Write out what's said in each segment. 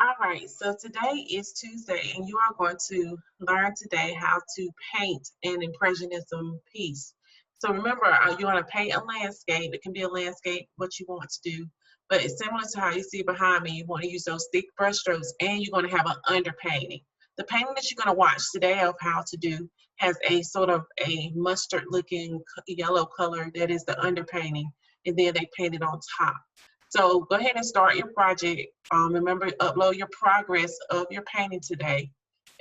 All right, so today is Tuesday, and you are going to learn today how to paint an Impressionism piece. So remember, you want to paint a landscape. It can be a landscape, what you want to do, but it's similar to how you see behind me. You want to use those thick brush strokes, and you're going to have an underpainting. The painting that you're going to watch today of how to do has a sort of a mustard-looking yellow color that is the underpainting, and then they paint it on top. So go ahead and start your project. Remember, upload your progress of your painting today,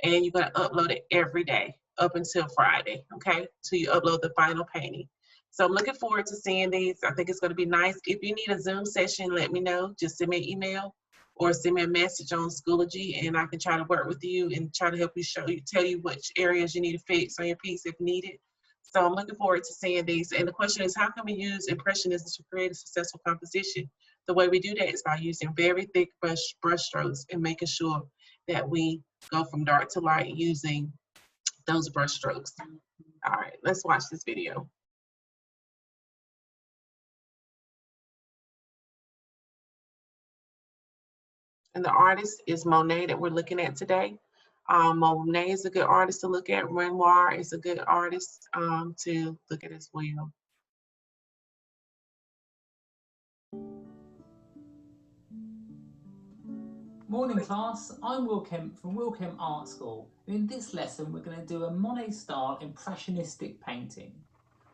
and you're going to upload it every day up until Friday, okay? So you upload the final painting. So I'm looking forward to seeing these. I think it's going to be nice. If you need a Zoom session, let me know. Just send me an email or send me a message on Schoology, and I can try to work with you and try to help you tell you which areas you need to fix on your piece if needed. So I'm looking forward to seeing these. And the question is, how can we use Impressionism to create a successful composition? The way we do that is by using very thick brush strokes and making sure that we go from dark to light using those brush strokes. All right, let's watch this video. And the artist is Monet that we're looking at today. Monet is a good artist to look at. Renoir is a good artist to look at as well. Morning class, I'm Will Kemp from Will Kemp Art School, and in this lesson we're going to do a Monet-style impressionistic painting.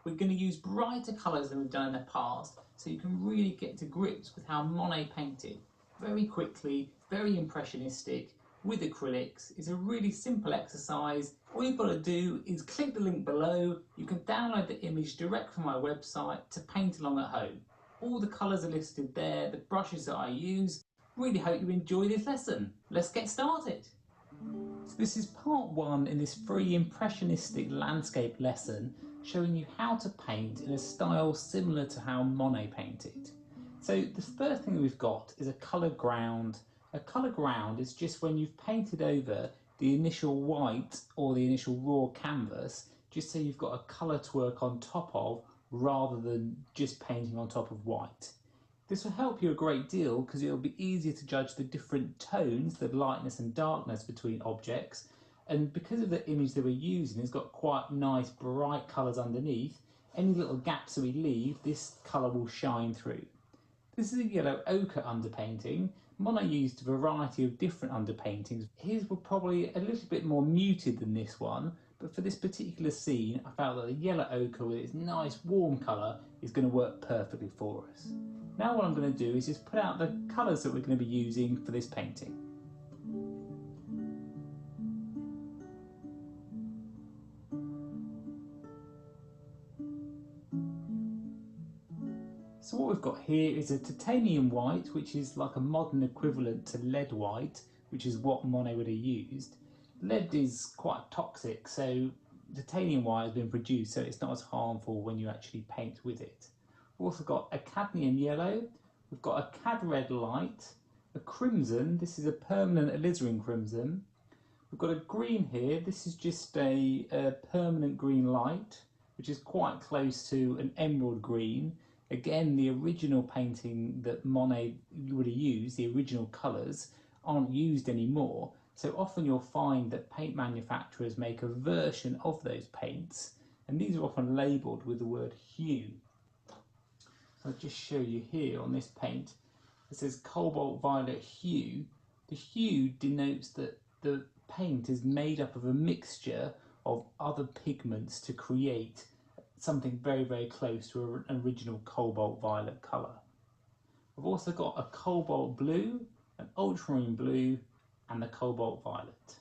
We're going to use brighter colours than we've done in the past, so you can really get to grips with how Monet painted. Very quickly, very impressionistic, with acrylics. It's a really simple exercise. All you've got to do is click the link below. You can download the image direct from my website to paint along at home. All the colours are listed there, the brushes that I use. Really hope you enjoy this lesson. Let's get started. So this is part one in this free impressionistic landscape lesson showing you how to paint in a style similar to how Monet painted. So the first thing we've got is a colour ground. A colour ground is just when you've painted over the initial white or the initial raw canvas, just so you've got a colour to work on top of rather than just painting on top of white. This will help you a great deal because it'll be easier to judge the different tones, the lightness and darkness between objects, and because of the image that we're using, it's got quite nice bright colours underneath. Any little gaps that we leave, this colour will shine through. This is a yellow ochre underpainting. Monet used a variety of different underpaintings. His were probably a little bit more muted than this one, but for this particular scene, I felt that the yellow ochre with its nice warm colour is going to work perfectly for us. Now what I'm going to do is just put out the colours that we're going to be using for this painting. So what we've got here is a titanium white, which is like a modern equivalent to lead white, which is what Monet would have used. Lead is quite toxic, so titanium white has been produced so it's not as harmful when you actually paint with it. We've also got a cadmium yellow, we've got a cad red light, a crimson, this is a permanent alizarin crimson. We've got a green here, this is just a permanent green light, which is quite close to an emerald green. Again, the original painting that Monet would have used, the original colours, aren't used anymore. So often you'll find that paint manufacturers make a version of those paints, and these are often labelled with the word hue. I'll just show you here on this paint. It says cobalt violet hue. The hue denotes that the paint is made up of a mixture of other pigments to create something very, very close to an original cobalt violet colour. I've also got a cobalt blue, an ultramarine blue, and a cobalt violet.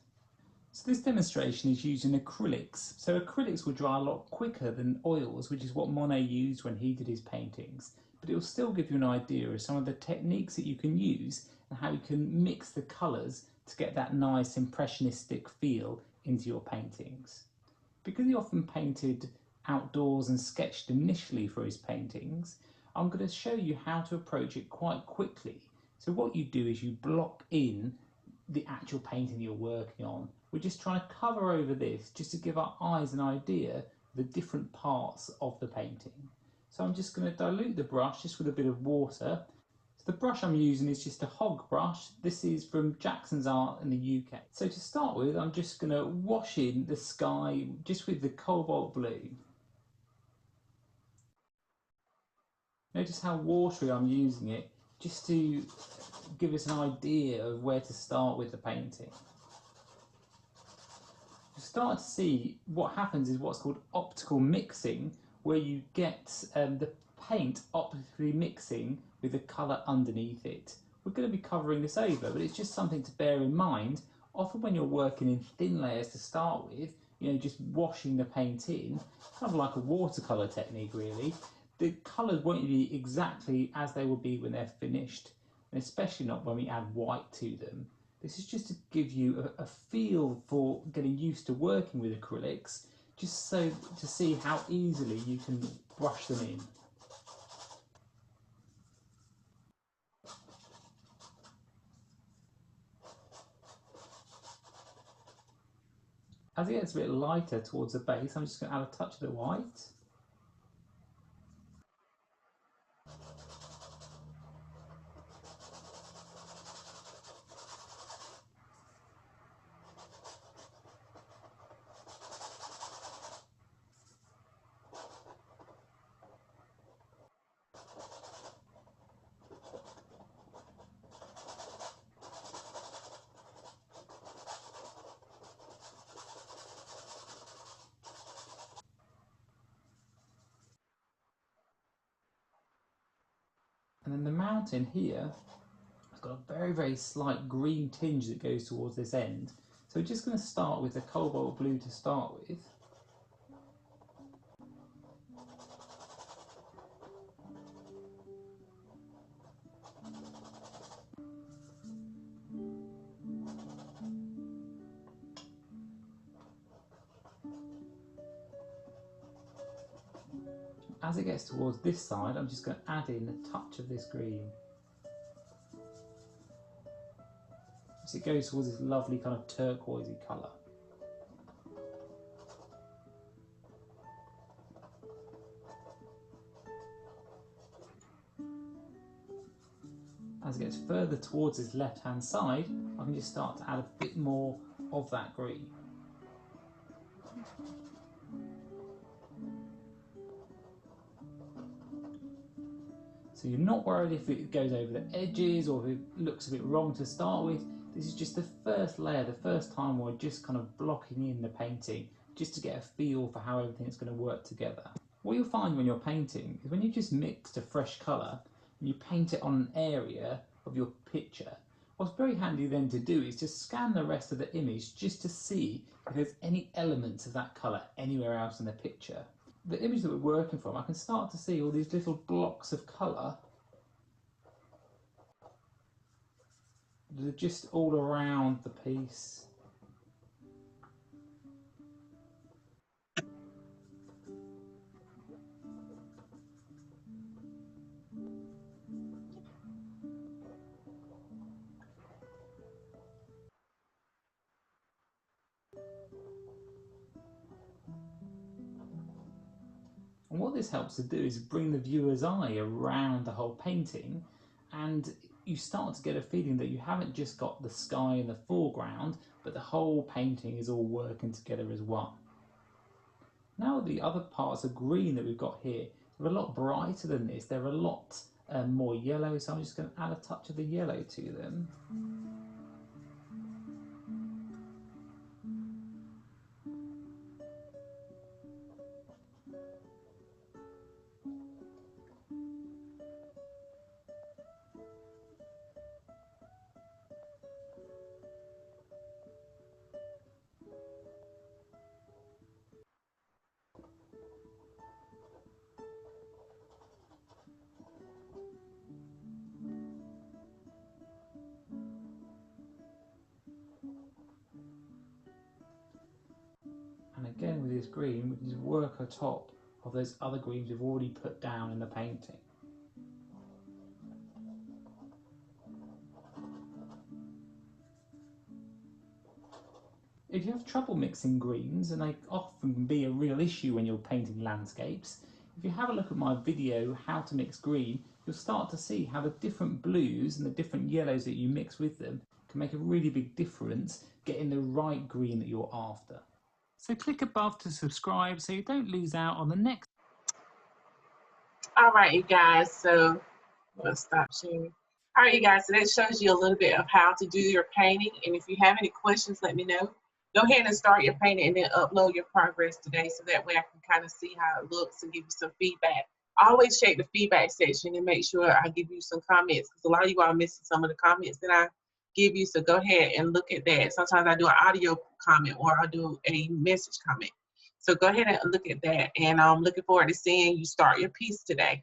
So this demonstration is using acrylics. So acrylics will dry a lot quicker than oils, which is what Monet used when he did his paintings. But it will still give you an idea of some of the techniques that you can use and how you can mix the colours to get that nice impressionistic feel into your paintings. Because he often painted outdoors and sketched initially for his paintings, I'm going to show you how to approach it quite quickly. So what you do is you block in the actual painting you're working on. We're just trying to cover over this just to give our eyes an idea of the different parts of the painting. So I'm just going to dilute the brush just with a bit of water. So the brush I'm using is just a hog brush. This is from Jackson's Art in the UK. So to start with, I'm just going to wash in the sky just with the cobalt blue. Notice how watery I'm using it, just to give us an idea of where to start with the painting. You start to see what happens is what's called optical mixing, where you get the paint optically mixing with the colour underneath it. We're going to be covering this over, but it's just something to bear in mind. Often when you're working in thin layers to start with, just washing the paint in, kind of like a watercolour technique really, the colours won't be exactly as they will be when they're finished, and especially not when we add white to them. This is just to give you a feel for getting used to working with acrylics, just so to see how easily you can brush them in. As it gets a bit lighter towards the base, I'm just going to add a touch of the white. And then the mountain here has got a very, very slight green tinge that goes towards this end. So we're just going to start with the cobalt blue to start with. As it gets towards this side, I'm just going to add in a touch of this green. So it goes towards this lovely kind of turquoisey colour. As it gets further towards this left hand side, I can just start to add a bit more of that green. So you're not worried if it goes over the edges or if it looks a bit wrong to start with. This is just the first layer, the first time we're just kind of blocking in the painting, just to get a feel for how everything's going to work together. What you'll find when you're painting is when you just mixed a fresh colour and you paint it on an area of your picture, what's very handy then to do is to scan the rest of the image just to see if there's any elements of that colour anywhere else in the picture. The image that we're working from, I can start to see all these little blocks of colour that are just all around the piece. And what this helps to do is bring the viewer's eye around the whole painting, and you start to get a feeling that you haven't just got the sky in the foreground, but the whole painting is all working together as one. Now the other parts of green that we've got here, they're a lot brighter than this, they're a lot more yellow, so I'm just going to add a touch of the yellow to them. And again with this green, we can just work on top of those other greens we've already put down in the painting. If you have trouble mixing greens, and they often can be a real issue when you're painting landscapes, if you have a look at my video, How to Mix Green, you'll start to see how the different blues and the different yellows that you mix with them can make a really big difference getting the right green that you're after. So click above to subscribe so you don't lose out on the next. All right, you guys, so let's stop sharing. All right, you guys, so that shows you a little bit of how to do your painting. And if you have any questions, let me know. Go ahead and start your painting and then upload your progress today so that way I can kind of see how it looks and give you some feedback. I always check the feedback section and make sure I give you some comments because a lot of you are missing some of the comments that I give you. So go ahead and look at that. Sometimes I do an audio comment or I do a message comment. So go ahead and look at that. And I'm looking forward to seeing you start your piece today.